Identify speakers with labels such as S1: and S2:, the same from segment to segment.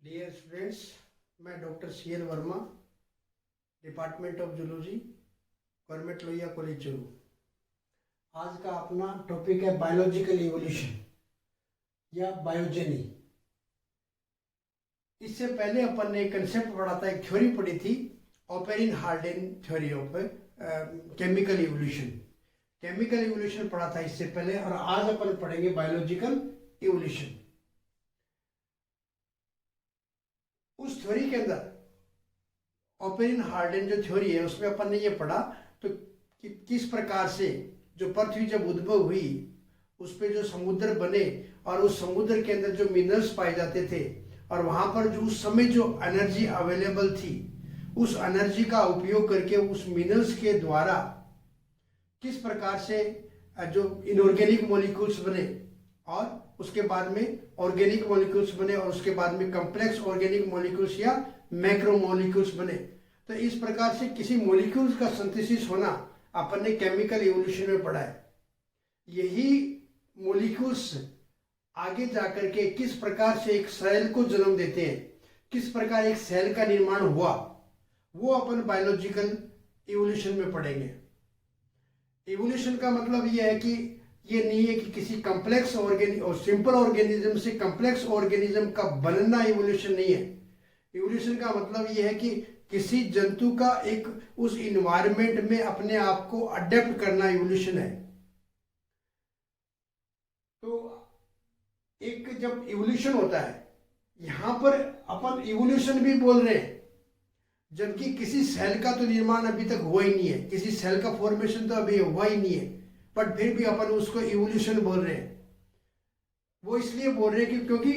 S1: Dear students, मैं doctor C L Verma, department of zoology, government Lohia college Churu. आज का अपना टॉपिक है बायोलॉजिकल इवोल्यूशन या बायोजेनी। इससे पहले अपन ने एक कंसेप्ट पढ़ा था, एक थ्योरी पढ़ी थी, Oparin Haldane theory of chemical evolution. Chemical evolution पढ़ा था इससे पहले, और आज अपन पढ़ेंगे बायोलॉजिकल इवोल्यूशन। उस थ्योरी के अंदर ऑपेरिन हार्डेन जो थ्योरी है उसमें अपन ने ये पढ़ा तो कि किस प्रकार से जो पृथ्वी जब उद्भव हुई उस पे जो समुद्र बने और उस समुद्र के अंदर जो मिनरल्स पाए जाते थे और वहां पर जो उस समय जो एनर्जी अवेलेबल थी उस एनर्जी का उपयोग करके उस मिनरल्स के द्वारा किस प्रकार से जो इनऑर्गेनिक मॉलिक्यूल्स बने और उसके बाद में ऑर्गेनिक मॉलिक्यूल्स बने और उसके बाद में कॉम्प्लेक्स ऑर्गेनिक मॉलिक्यूल्स या मैक्रो मॉलिक्यूल्स बने। तो इस प्रकार से किसी मॉलिक्यूल्स का सिंथेसिस होना अपन ने केमिकल इवोल्यूशन में पढ़ा है। यही मॉलिक्यूल्स आगे जाकर के किस प्रकार से एक सेल को जन्म देते हैं, किस प्रकार एक सेल का निर्माण हुआ, वो अपन बायोलॉजिकल इवोल्यूशन में पढ़ेंगे। इवोल्यूशन का मतलब यह है कि ये नहीं है कि किसी कॉम्प्लेक्स ऑर्गेनिज्म और सिंपल ऑर्गेनिज्म से कॉम्प्लेक्स ऑर्गेनिज्म का बनना इवोल्यूशन नहीं है। इवोल्यूशन का मतलब यह है कि किसी जंतु का एक उस इन्वायरमेंट में अपने आप को अडेप्ट करना इवोल्यूशन है। तो एक जब इवोल्यूशन होता है, यहां पर अपन इवोल्यूशन भी बोल रहे हैं, जबकि किसी सेल का तो निर्माण अभी तक हुआ ही नहीं है, किसी सेल का फॉर्मेशन तो अभी हुआ ही नहीं है, बट फिर भी अपन उसको इवोल्यूशन बोल रहे हैं। वो इसलिए बोल रहे हैं कि क्योंकि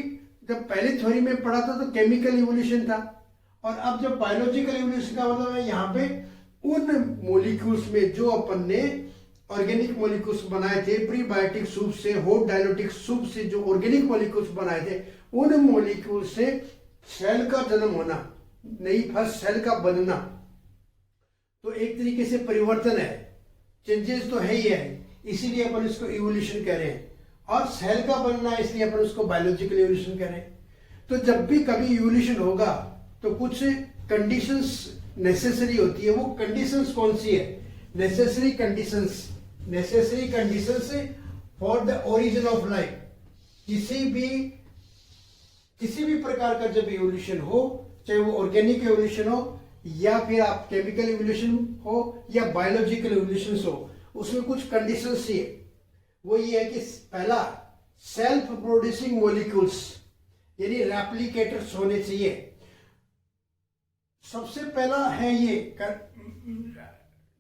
S1: जब पहले थ्योरी में पढ़ा था तो केमिकल इवोल्यूशन था, और अब जब बायोलॉजिकल इवोल्यूशन का मतलब है यहाँ पे उन मॉलिक्यूल्स में जो अपन ने ऑर्गेनिक मॉलिक्यूल्स बनाए थे, प्रीबायोटिक सूप से, होप डायलोटिक सूप से जो ऑर्गेनिक मॉलिक्यूल्स बनाए थे, उन मॉलिक्यूल से सेल का जन्म होना, नई फर्स्ट सेल का बनना, तो एक तरीके से परिवर्तन है, चेंजेस तो है ही है, इसीलिए अपन इसको इवोल्यूशन कह रहे हैं। और सेल का बनना इसलिए अपन उसको बायोलॉजिकल इवोल्यूशन कह रहे हैं। तो जब भी कभी इवोल्यूशन होगा तो कुछ कंडीशंस नेसेसरी होती है। वो कंडीशंस कौन सी है? Necessary conditions for the origin of life. किसी भी प्रकार का जब इवोल्यूशन हो, चाहे वो ऑर्गेनिक इवोल्यूशन हो या फिर आप केमिकल इवोल्यूशन हो या बायोलॉजिकल इवोल्यूशन हो, उसमें कुछ कंडीशंस चाहिए। वो ये है कि पहला, सेल्फ प्रोड्यूसिंग मॉलिक्यूल्स यानी रेप्लिकेटर्स होने चाहिए। सबसे पहला है ये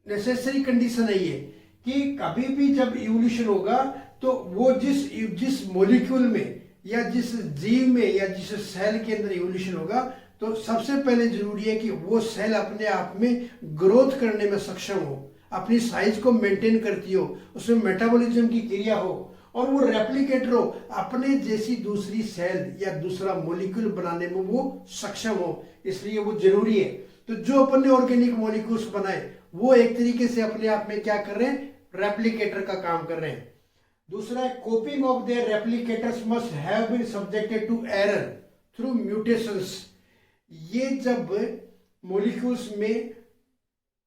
S1: नेसेसरी कंडीशन है ये कि कभी भी जब इवोल्यूशन होगा तो वो जिस मॉलिक्यूल में या जिस जीव में या जिस सेल के अंदर इवोल्यूशन होगा तो सबसे पहले जरूरी है कि वो सेल अपने आप में ग्रोथ करने में सक्षम हो, अपनी साइज को मेंटेन करती हो, उसमें मेटाबॉलिज्म की क्रिया हो और वो रेप्लिकेटर हो, अपने जैसी दूसरी सेल या दूसरा मॉलिक्यूल बनाने में वो सक्षम हो, इसलिए वो जरूरी है। तो जो अपन ने ऑर्गेनिक मॉलिक्यूल्स बनाए वो एक तरीके से अपने आप में क्या कर रहे हैं? रेप्लिकेटर का काम कर रहे हैं। दूसरा है, copying of their replicators must have been subjected to error through mutations. ये जब मॉलिक्यूल्स में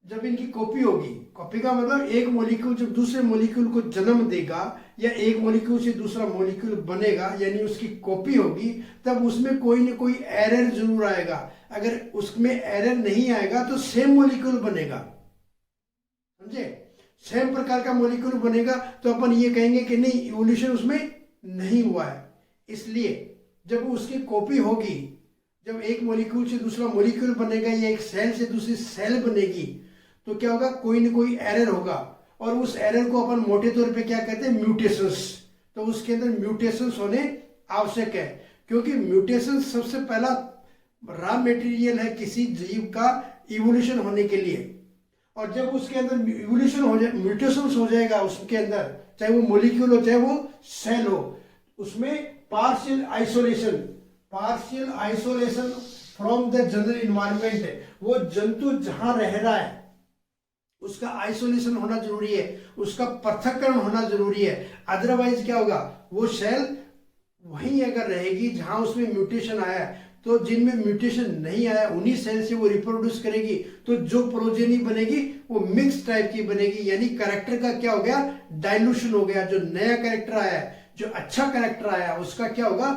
S1: जब इनकी कॉपी होगी, कॉपी का मतलब एक मॉलिक्यूल जब दूसरे मॉलिक्यूल को जन्म देगा या एक मॉलिक्यूल से दूसरा मॉलिक्यूल बनेगा यानी उसकी कॉपी होगी, तब उसमें कोई ना कोई एरर जरूर आएगा। अगर उसमें एरर नहीं आएगा तो सेम मॉलिक्यूल बनेगा, समझे? सेम प्रकार का मॉलिक्यूल बनेगा तो अपन ये कहेंगे कि नहीं, इवोल्यूशन उसमें नहीं हुआ है। इसलिए जब उसकी कॉपी होगी, जब एक मॉलिक्यूल से दूसरा मॉलिक्यूल बनेगा या एक सेल से दूसरी सेल बनेगी, तो क्या होगा? कोई ना कोई एरर होगा, और उस एरर को अपन मोटे तौर पे क्या कहते हैं? म्यूटेशंस। तो उसके अंदर म्यूटेशंस होने आवश्यक है, क्योंकि म्यूटेशंस सबसे पहला रॉ मटेरियल है किसी जीव का इवोल्यूशन होने के लिए। और जब उसके अंदर इवोल्यूशन हो जाए, म्यूटेशंस हो जाएगा उसके अंदर, चाहे वो मॉलिक्यूल हो चाहे वो सेल हो, उसमें partial isolation from the general environment है। वो जंतु जहां रह रहा है उसका आइसोलेशन होना जरूरी है, उसका पृथक्करण होना जरूरी है। अदरवाइज क्या होगा? वो सेल वहीं अगर रहेगी जहां उसमें म्यूटेशन आया है तो जिनमें म्यूटेशन नहीं आया उन्हीं सेल से वो रिप्रोड्यूस करेगी, तो जो प्रोजेनी बनेगी वो मिक्स टाइप की बनेगी, यानी कैरेक्टर का क्या हो गया, डाइल्यूशन हो गया। जो नया कैरेक्टर आया है, जो अच्छा कैरेक्टर आया है, उसका क्या होगा,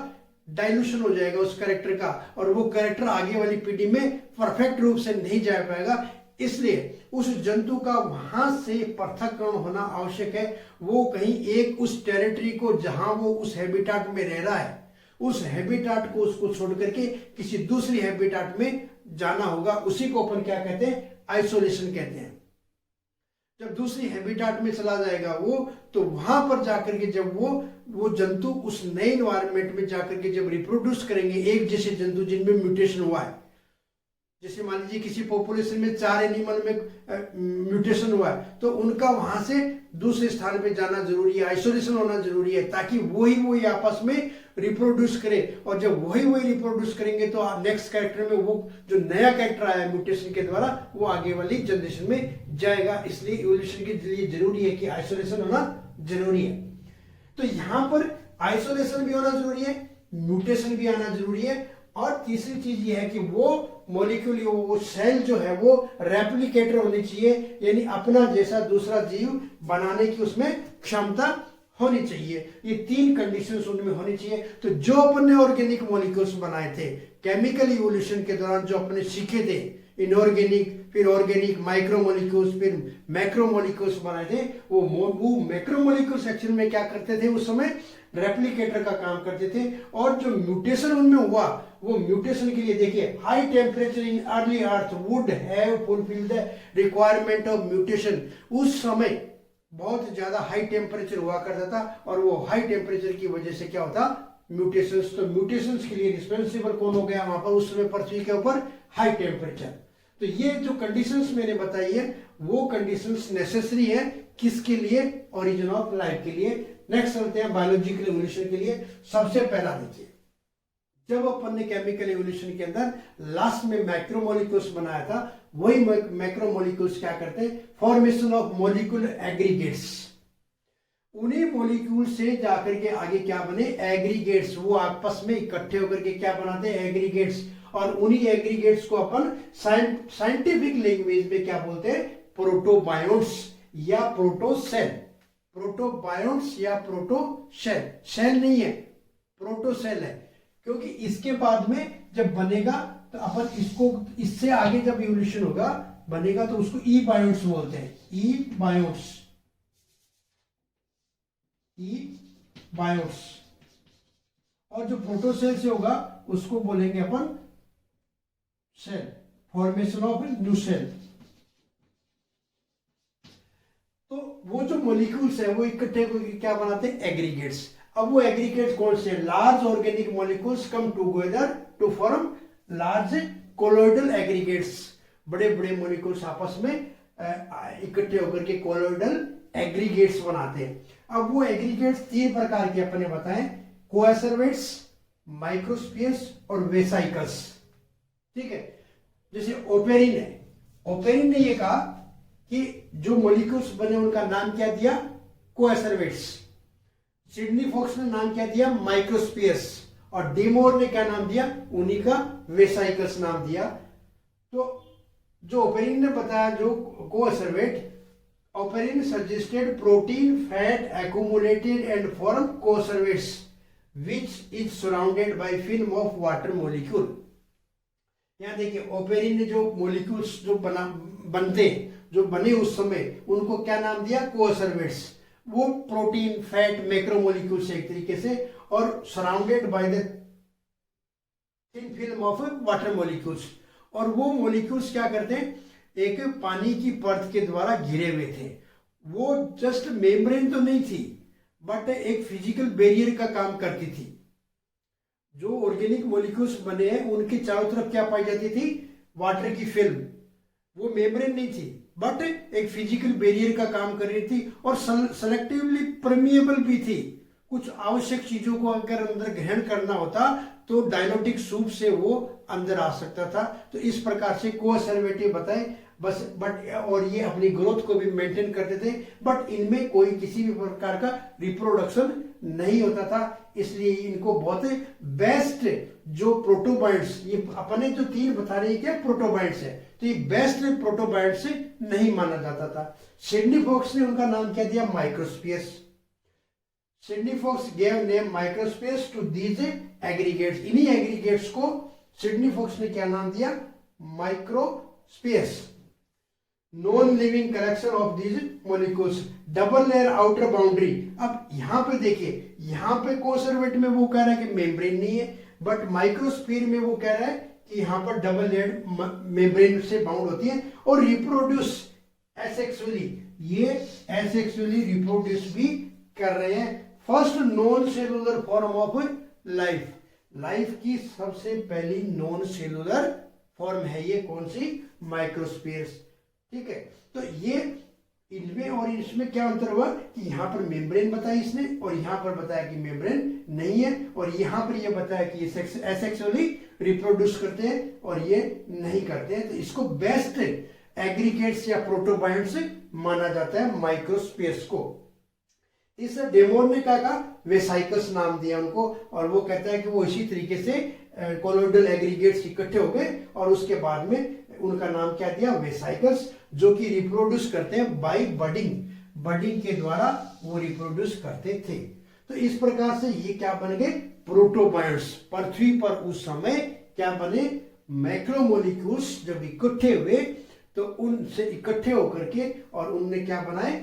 S1: डाइल्यूशन हो जाएगा उस कैरेक्टर का, और वो कैरेक्टर आगे वाली पीढ़ी में परफेक्ट रूप से नहीं जा पाएगा। इसलिए उस जंतु का वहां से पृथक्करण होना आवश्यक है। वो कहीं एक उस टेरिटरी को, जहां वो उस हैबिटाट में रह रहा है, उस हैबिटाट को उसको छोड़ करके किसी दूसरी हैबिटाट में जाना होगा। उसी को अपन क्या कहते हैं, आइसोलेशन कहते हैं। जब दूसरी हैबिटाट में चला जाएगा वो, तो वहां पर जाकर के जब वो जंतु उस नए इन्वायरमेंट में जाकर के जब रिप्रोड्यूस करेंगे, एक जैसे जंतु जिनमें म्यूटेशन हुआ है, जैसे मान लीजिए किसी पॉपुलेशन में 4 एनिमल में म्यूटेशन हुआ है, तो उनका वहां से दूसरे स्थान पे जाना जरूरी है, आइसोलेशन होना जरूरी है, ताकि वही आपस में रिप्रोड्यूस करे। और जब वही रिप्रोड्यूस करेंगे तो नेक्स्ट कैरेक्टर में वो जो नया कैरेक्टर आया है म्यूटेशन के द्वारा, वो आगे वाली जनरेशन में जाएगा। इसलिए इवोल्यूशन के लिए जरूरी है कि आइसोलेशन होना जरूरी है। तो यहां पर आइसोलेशन भी होना जरूरी है, म्यूटेशन भी आना जरूरी है, और तीसरी चीज ये है कि वो मॉलिक्यूल, वो सेल जो है वो रेप्लिकेटर होनी चाहिए, यानी अपना जैसा दूसरा जीव बनाने की उसमें क्षमता होनी चाहिए। ये 3 कंडीशंस उनमें होनी चाहिए। तो जो अपन ने ऑर्गेनिक मॉलिक्यूल्स बनाए थे केमिकल इवोल्यूशन के दौरान, जो अपने सीखे थे, इनऑर्गेनिक, फिर ऑर्गेनिक, माइक्रोमोलिक्यूल्स, फिर मैक्रोमोलिक्यूल्स बनाए थे, वो मैक्रोमोलिक्यूल्स एक्चुअल में क्या करते थे, उस समय रेप्लिकेटर का काम करते थे। और जो म्यूटेशन उनमें हुआ, वो म्यूटेशन के लिए देखिए, high temperature in early earth would have fulfilled the requirement of mutation. उस समय बहुत ज्यादा हाई टेम्परेचर हुआ करता था, और वो हाई टेम्परेचर की वजह से क्या होता, म्यूटेशंस। तो म्यूटेशंस के लिए रिस्पॉन्सिबल कौन हो गया वहां पर उस समय पृथ्वी के ऊपर, हाई टेम्परेचर। तो ये जो कंडीशंस मैंने बताई है, वो कंडीशंस नेसेसरी है किसके लिए, ओरिजिन ऑफ लाइफ के लिए। नेक्स्ट चलते हैं बायोलॉजिकल एवोल्यूशन के लिए। सबसे पहला देखिए, जब अपन ने केमिकल एवोल्यूशन के अंदर लास्ट में मैक्रोमोलिक्यूल्स बनाया था, वही मैक्रोमोलिक्यूल्स क्या करते हैं, फॉर्मेशन ऑफ मॉलिक्यूलर एग्रीगेट्स। उन्हीं मॉलिक्यूल से जाकर के आगे क्या बने, एग्रीगेट्स। वो आपस में इकट्ठे होकर के क्या बनाते हैं, एग्रीगेट्स। और उन्हीं एग्रीगेट्स को अपन साइंटिफिक लैंग्वेज में क्या बोलते हैं, प्रोटोबायोन्ट्स या प्रोटोसेल। प्रोटोबायोन्ट्स या प्रोटोसेल, सेल नहीं है, प्रोटोसेल है। क्योंकि इसके बाद में जब बनेगा तो अपन इसको, इससे आगे जब इवोल्यूशन होगा बनेगा तो उसको ई बायोन्ट्स बोलते हैं, ई बायोन्ट्स, ई बायोन्ट्स। और जो प्रोटोसेल से होगा उसको बोलेंगे अपन cell, formation of new cell. तो वो जो मॉलिक्यूल्स है वो इकट्ठे क्या बनाते हैं, एग्रीगेट्स। अब वो एग्रीगेट्स कौन से, large organic molecules come together to form large colloidal aggregates. बड़े बड़े मॉलिक्यूल्स आपस में इकट्ठे होकर के कोलोइडल एग्रीगेट्स बनाते हैं। अब वो एग्रीगेट्स 3 प्रकार के अपने बताएं, कोएसरवेट्स, माइक्रोस्फीयर्स और वेसाइकल्स। ठीक है, जैसे ओपेरिन है, ओपेरिन ने ये कहा कि जो मॉलिक्यूल्स बने उनका नाम क्या दिया, कोएसरवेट्स। सिडनी फॉक्स ने नाम क्या दिया, माइक्रोस्फीयर्स। और डीमोर ने क्या नाम दिया, उन्हीं का वेसाइकल्स नाम दिया। तो जो ओपेरिन ने बताया, जो coacervate, Oparin suggested protein fat accumulated and form coacervates which is surrounded by film of water molecule. यहां देखिए, ओपेरिन ने जो मॉलिक्यूल्स जो जो बने उस समय, उनको क्या नाम दिया, कोएसरवेट्स। वो प्रोटीन फैट मैक्रोमोलिक्यूल्स एक तरीके से, और surrounded by the thin film of water molecules. और वो मॉलिक्यूल्स क्या करते हैं, एक पानी की परत के द्वारा घिरे हुए थे। वो जस्ट मेम्ब्रेन तो नहीं थी, बट एक फिजिकल बैरियर का काम करती थी। जो ऑर्गेनिक मॉलिक्यूल्स बने हैं उनके चारों तरफ क्या पाई जाती थी, वाटर की फिल्म। वो मेम्ब्रेन नहीं थी, बट एक फिजिकल बैरियर का काम कर रही थी, और सेलेक्टिवली परमिएबल भी थी। कुछ आवश्यक चीजों को अगर अंदर ग्रहण करना होता तो डायनोटिक सूप से वो अंदर आ सकता था। तो इस प्रकार से कोएसरवेटिव बताए बस, बट और ये अपनी ग्रोथ को भी मेंटेन करते थे, बट इनमें कोई किसी भी प्रकार का रिप्रोडक्शन नहीं होता था, इसलिए इनको बहुत बेस्ट जो प्रोटोबाइट्स, ये अपने जो 3 बता रहे हैं क्या प्रोटोबाइट्स है, तो ये बेस्ट प्रोटोबाइट्स नहीं माना जाता था। सिडनी फॉक्स ने उनका नाम क्या दिया, microspheres. Sidney Fox gave name microspheres to these aggregates. इन्हीं एग्रीगेट्स को सिडनी फॉक्स ने क्या नाम दिया, microspheres. Non living collection of these molecules, double layer outer boundary. अब यहां पे देखिए, यहां पे कोसर्वेट में वो कह रहा है कि मेम्ब्रेन नहीं है, बट माइक्रोस्फीयर में वो कह रहा है कि यहां पर डबल लेयर मेम्ब्रेन से बाउंड होती है और रिप्रोड्यूस एसेक्सुअली, ये एसेक्सुअली रिप्रोड्यूस भी कर रहे हैं। First non cellular form of life, life की सबसे पहली नॉन सेलुलर फॉर्म है ये कौन सी, माइक्रोस्फीयर्स। ठीक है, तो ये इनमें और इसमें क्या अंतर हुआ कि यहां पर मेम्ब्रेन बताया इसने और यहां पर बताया कि मेम्ब्रेन नहीं है, और यहां पर ये बताया कि ये एसेक्सुअली रिप्रोड्यूस करते हैं और ये नहीं करते हैं। तो इसको बेस्ट एग्रीगेट्स या प्रोटोबायंट्स माना जाता है माइक्रोस्फीयर्स को। इस डेमोन ने क्या कहा, वेसाइकस नाम दिया उनको, और वो कहता है कि वो इसी तरीके से कोलोइडल एग्रीगेट्स इकट्ठे हो गए और उसके बाद में उनका नाम क्या दिया, वेसाइकल्स, जो कि रिप्रोड्यूस करते हैं बाय बडिंग, बडिंग के द्वारा वो रिप्रोड्यूस करते थे। तो इस प्रकार से ये क्या बन गए, प्रोटोबायंट्स। पृथ्वी पर उस समय क्या बने, मैक्रोमोलिक्यूल्स जब इकट्ठे हुए तो उनसे इकट्ठे होकर के और उनने क्या बनाए,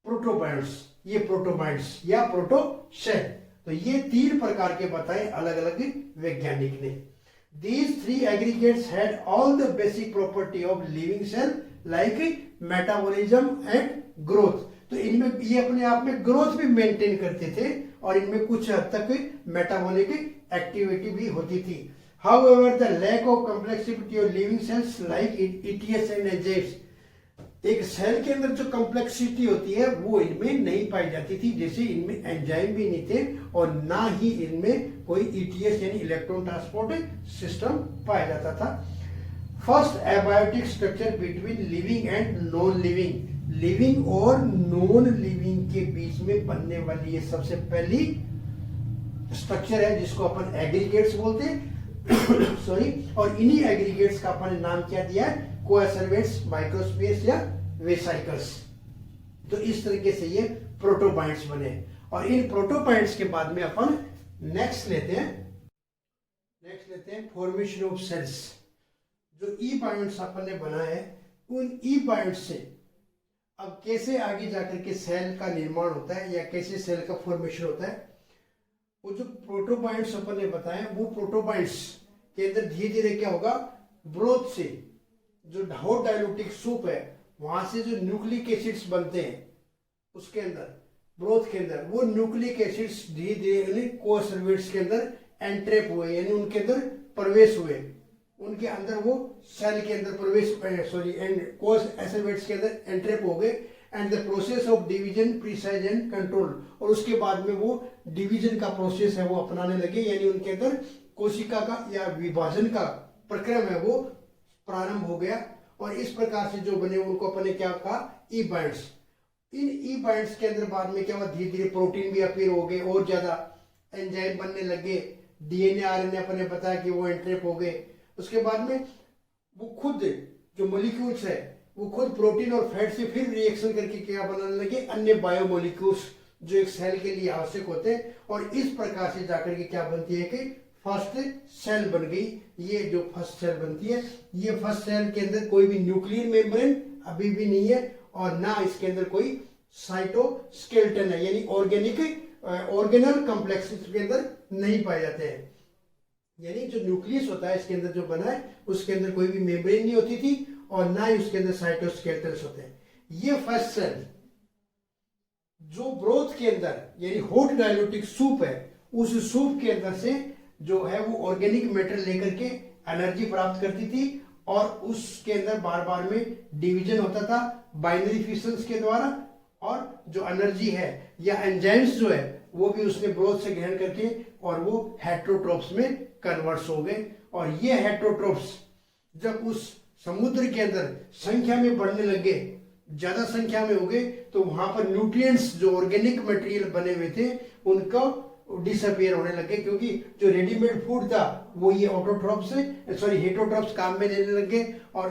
S1: प्रोटोबायंट्स। ये प्रोटोबायंट्स या प्रोटोशेल। तो ये 3 प्रकार के बताए अलग अलग वैज्ञानिक ने। These 3 aggregates had all the basic property of living cell like metabolism and growth। तो इनमें ये अपने आप में ग्रोथ भी मेंटेन करते थे और इनमें कुछ हद तक मेटाबॉलिक एक्टिविटी भी होती थी। However, the lack of complexity of living cells like ETS and enzymes, एक सेल के अंदर जो कॉम्प्लेक्सिटी होती है वो इनमें नहीं पाई जाती थी, जैसे इनमें एंजाइम भी नहीं थे और ना ही इनमें कोई ईटीएस यानी इलेक्ट्रॉन ट्रांसपोर्ट सिस्टम पाया जाता था। First abiotic structure between living and non living, living और नॉन लिविंग के बीच में बनने वाली ये सबसे पहली स्ट्रक्चर है जिसको अपन एग्रीगेट्स बोलते हैं सॉरी। और इन्हीं एग्रीगेट्स का अपन ने नाम क्या दिया है, कोएसर्वेट्स, माइक्रोस्फीयर्स या वेसाइकल्स। तो इस तरीके से ये प्रोटोबायंट्स बने। और इन प्रोटोबायंट्स के बाद में अपन नेक्स्ट लेते हैं फॉर्मेशन ऑफ सेल्स। जो ई बायंट्स अपन ने बनाया है उन ई बायंट्स से अब कैसे आगे जाकर के सेल का निर्माण होता है या कैसे सेल का फॉर्मेशन होता है, वो जो प्रोटोबायंट्स अपन ने बताया वो प्रोटोबायंट्स के अंदर धीरे धीरे क्या होगा, ब्रोथ से जो हॉट डायलूटिक सूप है वहां से जो न्यूक्लिक एसिड्स बनते हैं उसके अंदर, ब्रोथ के अंदर, वो न्यूक्लिक एसिड्स धीरे धीरे कोएसर्वेट्स के अंदर एंट्रेप हुए, यानी उनके अंदर प्रवेश हुए, उनके अंदर वो सेल के अंदर प्रवेश कोएसर्वेट्स के अंदर एंट्रेप हो गए। And the process of division precise and control, और उसके बाद में वो डिवीजन का प्रोसेस है वो अपनाने लगे, यानी उनके अंदर कोशिका का या विभाजन का प्रक्रम है वो प्रारंभ हो गया। और इस प्रकार से जो बने उनको अपने क्या कहा, ई बाइंड्स। इन ई बाइंड्स के अंदर बाद में क्या हुआ, धीरे धीरे प्रोटीन भी अपीयर हो गए और ज्यादा एंजाइम बनने लगे, डीएनए आरएनए अपने बताया कि वो एंट्रेप हो गए। उसके बाद में वो खुद जो मॉलिक्यूल्स है वो खुद प्रोटीन और फैट से फिर रिएक्शन करके क्या बनाने लगे, अन्य बायोमोलिक्यूल्स जो एक सेल के लिए आवश्यक होते हैं। और इस प्रकार से जाकर के क्या बनती है कि फर्स्ट सेल बन गई। ये जो फर्स्ट सेल बनती है, ये फर्स्ट सेल के अंदर कोई भी न्यूक्लियर मेम्ब्रेन अभी भी नहीं है और ना इसके अंदर कोई साइटोस्केलेटन है, यानी ऑर्गेनल कॉम्प्लेक्स के अंदर नहीं पाए जाते हैं। यानी जो न्यूक्लियस होता है इसके अंदर जो बना है उसके अंदर कोई भी मेम्ब्रेन नहीं होती थी और ना ही उसके अंदर साइटोस्केलेटन्स होते हैं। ये फर्स्ट सेल जो ब्रोथ के अंदर यानी हॉट डायलूटिक सूप है, उस सूप के अंदर से जो है वो ऑर्गेनिक मैटर लेकर के एनर्जी प्राप्त करती थी और उसके अंदर बार बार में डिवीजन होता था बाइनरी फिशंस के द्वारा, और जो एनर्जी है या एंजाइम्स जो है वो भी उसने ब्रोथ से ग्रहण करके और वो हेट्रोट्रोप्स में कन्वर्ट्स हो गए। और ये हेट्रोट्रोप्स जब उस समुद्र के अंदर संख्या में बढ़ने लगे, ज्यादा संख्या में हो गए, तो वहां पर न्यूट्रिएंट्स जो ऑर्गेनिक मटेरियल बने हुए थे उनका डिसअपियर होने लगे, क्योंकि जो रेडीमेड फूड था वो ये ऑटोट्रॉप्स से सॉरी हेटरोट्रॉप्स काम में लेने लगे। और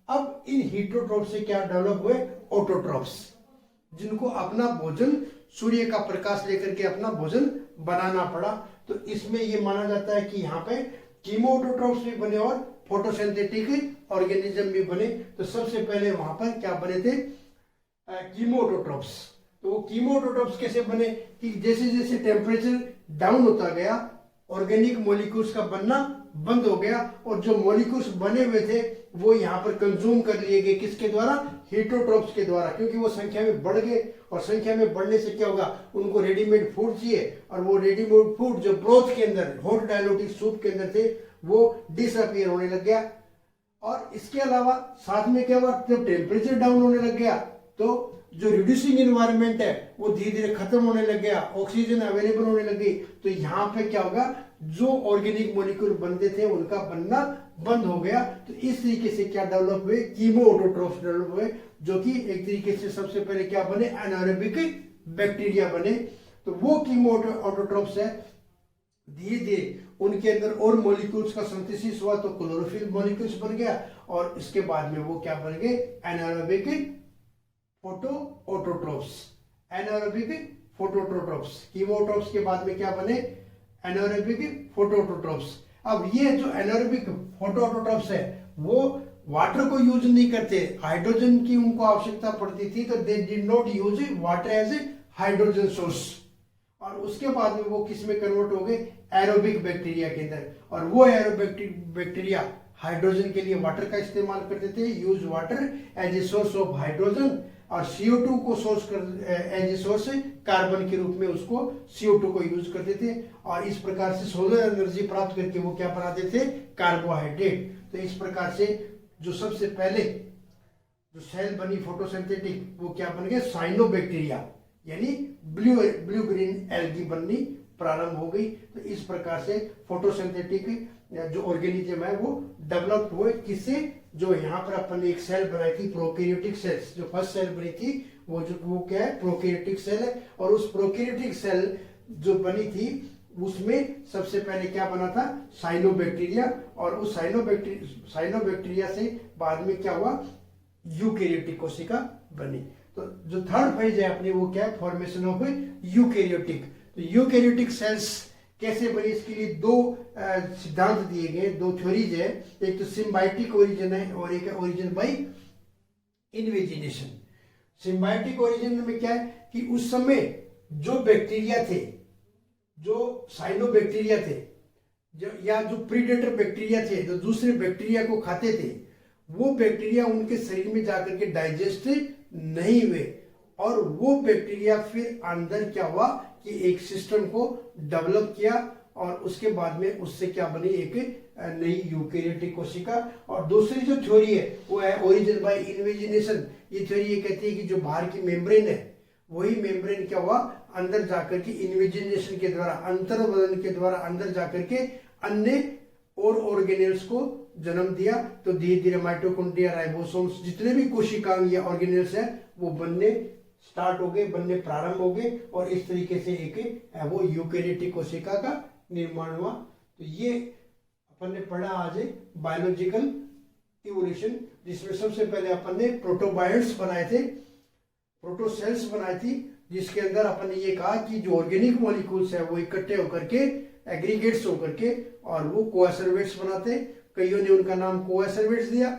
S1: अब इन हेटरोट्रॉप्स से क्या डेवलप हुए, ऑटोट्रॉप्स, जिनको अपना भोजन सूर्य का प्रकाश लेकर के अपना भोजन बनाना पड़ा। तो इसमें ये माना जाता है कि यहाँ पे कीमोऑटोट्रॉप्स भी बने और फोटोसिंथेटिक ऑर्गेनिज्म भी बने। तो सबसे पहले वहां पर क्या बने थे, कीमोऑटोट्रॉप्स। तो वो कीमोऑटोट्रॉप्स कैसे बने कि जैसे जैसे टेम्परेचर डाउन होता गया ऑर्गेनिक मॉलिक्यूल्स का बनना बंद हो गया, और जो मॉलिक्यूल्स बने हुए थे वो यहाँ पर कंज्यूम कर लिए गए, किसके द्वारा, हेटरोट्रॉप्स के द्वारा, क्योंकि वो संख्या में बढ़ गए। और संख्या में बढ़ने से क्या होगा, उनको रेडीमेड फूड चाहिए, और वो रेडीमेड फूड जो ब्रोथ के अंदर, हॉट डायलूटेड सूप के अंदर थे, वो डिसअपियर होने लग गया। और इसके अलावा साथ में क्या हुआ, जब टेम्परेचर डाउन होने लग गया तो जो रिड्यूसिंग एनवायरनमेंट है वो धीरे धीरे खत्म होने लग गया, ऑक्सीजन अवेलेबल होने लग गई। तो यहाँ पे क्या होगा, जो ऑर्गेनिक मॉलिक्यूल बनते थे उनका बनना बंद हो गया। तो इस तरीके से क्या डेवलप हुए, कीमोऑटोट्रॉप्स डेवलप हुए, जो कि एक तरीके से सबसे पहले क्या बने, एनारोबिक बैक्टीरिया बने। तो वो कीमोऑटोट्रॉप्स है, धीरे धीरे उनके अंदर और मॉलिक्यूल्स का सिंथेसिस हुआ तो क्लोरोफिल मॉलिक्यूल्स बन गया, और इसके बाद में वो क्या बन गए, एनारोबिक फोटोऑटोट्रॉप्स। एनारोबिक फोटोऑटोट्रॉप्स, कीमोट्रॉप्स के बाद में क्या बने, एनारोबिक फोटोऑटोट्रॉप्स। अब ये जो एनारोबिक फोटोऑटोट्रॉप्स है वो वाटर को यूज नहीं करते, हाइड्रोजन की उनको आवश्यकता पड़ती थी, तो they did not use water as a hydrogen source. और उसके बाद में वो किस में कन्वर्ट हो गए, एरोबिक बैक्टीरिया के अंदर। और वो एरोबिक बैक्टीरिया हाइड्रोजन के लिए वाटर का इस्तेमाल करते थे, use water as a source of hydrogen, और CO2 को सोर्स कर एज ए सोर्स कार्बन के रूप में उसको CO2 को यूज करते थे। और इस प्रकार से सोलर एनर्जी प्राप्त करके वो क्या बनाते थे, कार्बोहाइड्रेट। तो इस प्रकार से जो सबसे पहले जो सेल बनी फोटोसिंथेटिक वो क्या बन गए, साइनोबैक्टीरिया, यानी ब्लू ग्रीन एल्गी बननी प्रारंभ हो गई। तो इस प्रकार से फोटोसिंथेटिक जो ऑर्गेनिज्म है वो डेवलप हुए, किससे, जो यहाँ पर अपन ने एक सेल बनाई थी प्रोकैरियोटिक सेल्स, जो फर्स्ट सेल बनी थी वो क्या है, प्रोकैरियोटिक सेल है। और उस प्रोकैरियोटिक सेल जो बनी थी उसमें सबसे पहले क्या बना था, साइनोबैक्टीरिया। और उस साइनोबैक्टीरिया से बाद में क्या हुआ, यूकैरियोटिक कोशिका बनी। तो जो थर्ड फेज है अपनी वो क्या है, फॉर्मेशन ऑफ यूकैरियोटिक। तो यूकैरियोटिक सेल्स कैसे बनी, इसके लिए दो सिद्धांत दिए गए, दो थ्योरीज है। एक तो सिम्बायोटिक ओरिजिन है और एक है origin by invagination. Symbiotic origin में क्या है कि उस समय जो बैक्टीरिया थे, जो साइनोबैक्टीरिया थे, जो प्रीडेटर बैक्टीरिया थे, जो दूसरे बैक्टीरिया को खाते थे, वो बैक्टीरिया उनके शरीर में जाकर के डाइजेस्ट नहीं हुए, और वो बैक्टीरिया फिर अंदर क्या हुआ कि एक सिस्टम को डेवलप किया, और उसके बाद में उससे क्या बनी, एक नई यूकैरियोटिक कोशिका। और दूसरी जो थ्योरी है वो है ओरिजिन बाय इन्वेजिनेशन। ये थ्योरी ये कहती है कि जो बाहर की मेम्ब्रेन है वही मेम्ब्रेन क्या हुआ, अंदर जाकर के इन्वेजिनेशन के द्वारा, अंतर्वलन के द्वारा अंदर जाकर के अन्य और ऑर्गेनेल्स को जन्म दिया। तो धीरे धीरे माइटोकॉन्ड्रिया, राइबोसोम्स, जितने भी कोशिकांग या ऑर्गेनेल्स है वो बनने स्टार्ट हो गए, बनने प्रारंभ हो गए, और इस तरीके से एक वो यूकैरियोटिक कोशिका का निर्माण हुआ। तो ये अपन ने पढ़ा आज बायोलॉजिकल इवोल्यूशन, जिसमें सबसे पहले अपन ने प्रोटोबायंट्स बनाए थे, प्रोटोसेल्स बनाई थी, जिसके अंदर अपन ने ये कहा कि जो ऑर्गेनिक मॉलिक्यूल्स है वो इकट्ठे होकर के, एग्रीगेट्स होकर के, और वो कोएसरवेट्स बनाते। कईयों ने उनका नाम कोएसरवेट्स दिया,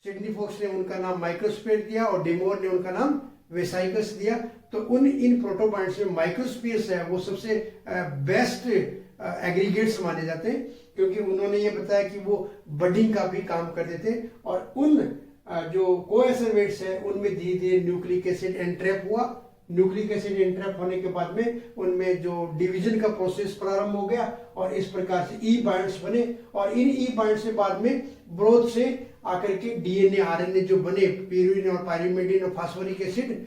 S1: सिडनी फॉक्स ने उनका नाम माइक्रोस्फीयर दिया, और डेमोर ने उनका नाम वेसाइकस दिया। तो इन प्रोटोबायंट्स में माइक्रोस्फीयर्स है वो सबसे बेस्ट एग्रीगेट्स माने जाते हैं, क्योंकि उन्होंने ये बताया कि वो बडिंग का भी काम करते थे। और उन जो कोएसरवेट्स है उनमें धीरे धीरे न्यूक्लिक एसिड एंट्रैप हुआ। न्यूक्लिक एसिड एंट्रैप होने के बाद में उनमें जो डिवीजन का प्रोसेस प्रारंभ हो गया, और इस प्रकार से ई बाइंड्स बने। और इन ई बाइंड से बाद में ब्रोथ से आकर के डीएनए आरएनए जो बने, प्यूरिन और पायरिमिडीन और फास्फोरिक एसिड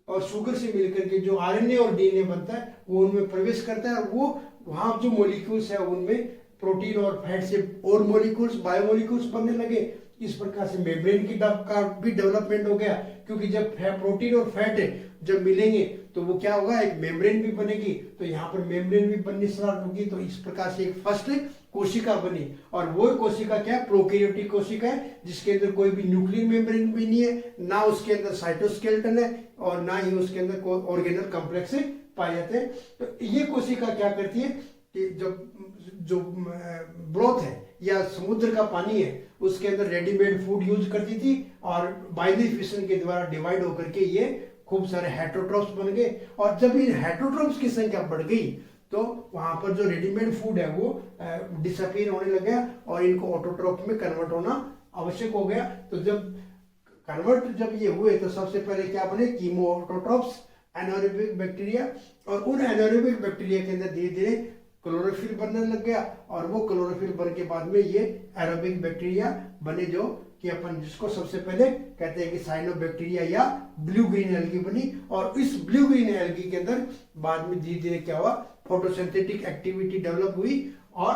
S1: और शुगर से मिलकर के जो आरएनए और डीएनए बनता है वो उनमें प्रवेश करता है, और वो वहां जो मॉलिक्यूल्स है उनमें प्रोटीन और फैट से और मॉलिक्यूल्स, बायोमॉलिक्यूल्स बनने लगे। इस प्रकार से मेम्ब्रेन का भी डेवलपमेंट हो गया। क्योंकि जब प्रोटीन और फैट जब मिलेंगे तो वो क्या होगा, एक मेम्ब्रेन भी बनेगी, तो यहाँ पर मेम्ब्रेन भी बननी स्टार्ट होगी। तो इस प्रकार से एक फर्स्ट कोशिका बनी, और वो कोशिका क्या, प्रोकैरियोटिक कोशिका है, जिसके अंदर कोई भी न्यूक्लियर मेम्ब्रेन भी नहीं है, ना उसके अंदर साइटोस्केलेटन है, और ना ही उसके अंदर कोई ऑर्गेनल कॉम्प्लेक्स पाए जाते हैं। तो ये कोशिका क्या करती है कि जो ब्रोथ है या समुद्र का पानी है उसके अंदर रेडीमेड फूड यूज करती थी, और बाइनरी फिशन के द्वारा डिवाइड होकर के ये खूब सारे हेटरोट्रोप्स बन गए। और जब इन हेटरोट्रोप्स की संख्या बढ़ गई तो वहां पर जो रेडीमेड फूड है वो डिसअपीयर होने लग गया, और इनको ऑटोट्रोप्स में कन्वर्ट होना आवश्यक हो गया। तो जब कन्वर्ट जब ये हुए तो सबसे पहले क्या बने, कीमो ऑटोट्रोप्स, एनारोबिक बैक्टीरिया, और उन एनारोबिक बैक्टीरिया के अंदर धीरे धीरे क्लोरोफिल बनने लग गया, और वो क्लोरोफिल बन के बाद में ये एरोबिक बैक्टीरिया बने, जो कि अपन जिसको सबसे पहले कहते हैं कि साइनोबैक्टीरिया या ब्लू ग्रीन एल्गी बनी। और इस ब्लू ग्रीन एल्गी के अंदर बाद में धीरे धीरे क्या हुआ, फोटोसिंथेटिक एक्टिविटी डेवलप हुई, और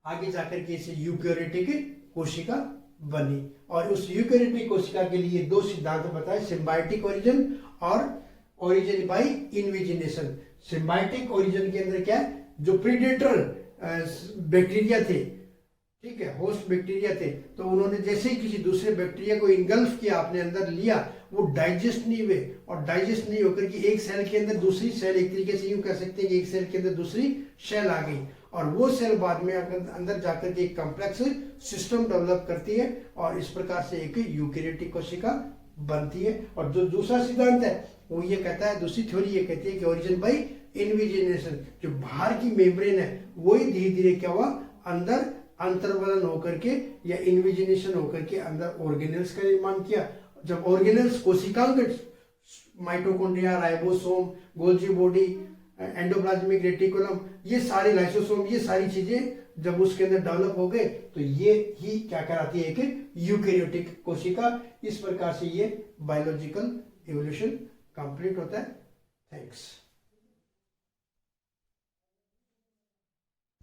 S1: आगे जाकर के इसे यूकैरियोटिक कोशिका बनी। और उस यूकैरियोटिक कोशिका के लिए दो सिद्धांत बताए, सिम्बायोटिक ओरिजिन और origin by invagination. Symbiotic origin के अंदर क्या है, जो प्रीडेटर बैक्टीरिया थे, ठीक है, होस्ट बैक्टीरिया थे, तो उन्होंने जैसे ही किसी दूसरे बैक्टीरिया को इनगल्फ किया, अपने अंदर लिया, वो डाइजेस्ट नहीं हुए, और डाइजेस्ट नहीं होकर के एक सेल के अंदर दूसरी सेल, एक तरीके से यूं कह सकते हैं कि एक सेल के अंदर दूसरी सेल आ गई, और वो सेल बाद में अंदर जाकर के एक कॉम्प्लेक्स सिस्टम डेवलप करती है, और इस प्रकार से एक यूकैरियोटिक कोशिका बनती है। और जो दूसरा सिद्धांत है वो ये कहता है, दूसरी थ्योरी ये कहती है कि ओरिजिन बाय इनवेजिनेशन, जो बाहर की मेम्ब्रेन है वही धीरे धीरे क्या हुआ, अंदर अंतर्वलन होकर के या इन्विजिनेशन होकर के अंदर ऑर्गेनेल्स का निर्माण किया। जब ऑर्गेनेल्स कोशिकाओं के mitochondria, ribosome, Golgi body, endoplasmic reticulum, ये सारे लाइसोसोम, ये सारी चीजें जब उसके अंदर डेवलप हो गए तो ये ही क्या कराती है, एक यूकैरियोटिक कोशिका। इस प्रकार से ये बायोलॉजिकल एवोल्यूशन कंप्लीट होता है। थैंक्स।